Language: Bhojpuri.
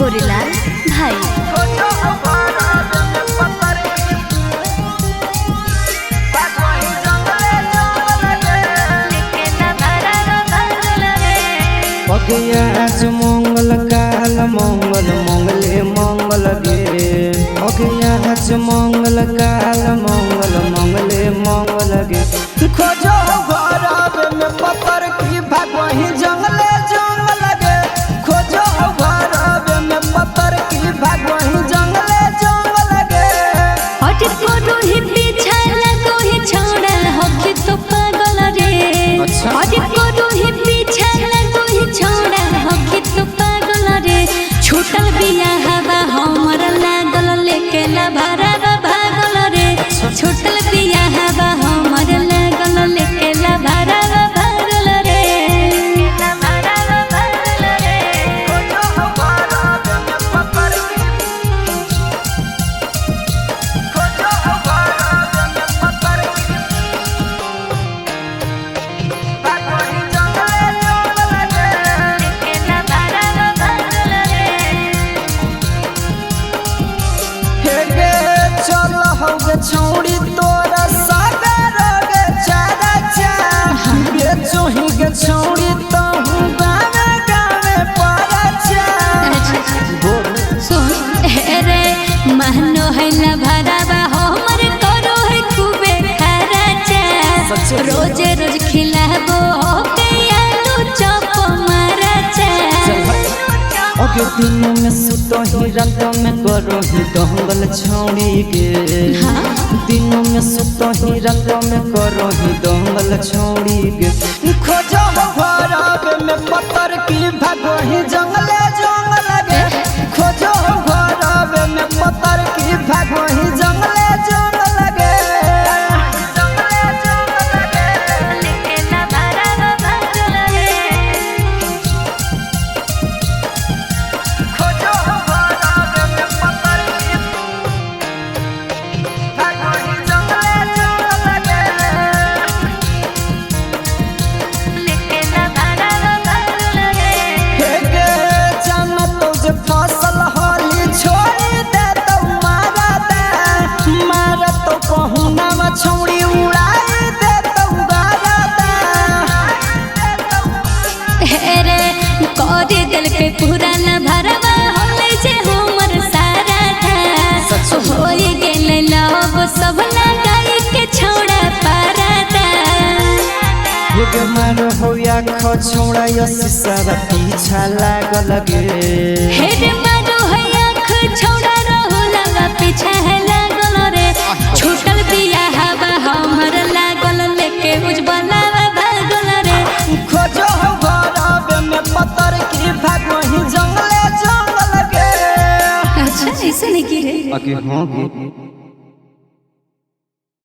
गोरीलाल भाई। आज मंगल काल मंगल मंगले मंगल गे। आज मंगल काल मंगल मंगले मंगल गे। खोजो घर में पत्थर की भागवही जंगले जंगल गे। खोजो घर में पत्थर की भागवही जंगले जंगल गे। छोड़ा होके तो पागल रे। छोड़ा होके तो पागल रे। छूटल बिया हवा हमर लागल लेके ना भरा भागल रे। छूटल बिया हवा हमर लागल लेके ना भरा भागल रे। छौड़ी तोरा सागर गे चारा चा बेचोही गे छौड़ी तो गावे गावे परा चा। सुन रे महनो है ना भरावा हमर करो है खूबे खराचा। रोज रोज खिलाबो के आलू चप मारा चा। ओके दिनों में सुतो ही रातों में करो ही दंगल छौड़ी गे। दिनों में सुतो ही रातों में करो ही दंगल छौड़ी गे। खोजो घर में पत्थर की भागो ही जंगले जंगल गे। खोजो घर में पत्थर की भागो ही जंगले जंगल गे। फसल होली छोड़ी दे तो मारा दे। मारा तो कहूँ ना छौड़ी उड़ाई दे तो गारा दे। रे कोरी दिल के पुराना भरवा होले जे हमर सारा था। होई गेले लव सब लगाई के छोड़ा पारा दा। गे मारो हो या खो छोड़ा यो सारा पीछा लागल गे। हे मारो है आँख छोड़ा रहो लगा पीछे है लागल रे। छूटल बिया हवा हमर लागल लेके उजबला भागल रे। खोजो घर में पत्थर की भागवही जंगले जंगल गे। अच्छा ऐसे नहीं की रे। आगे हाँ गे।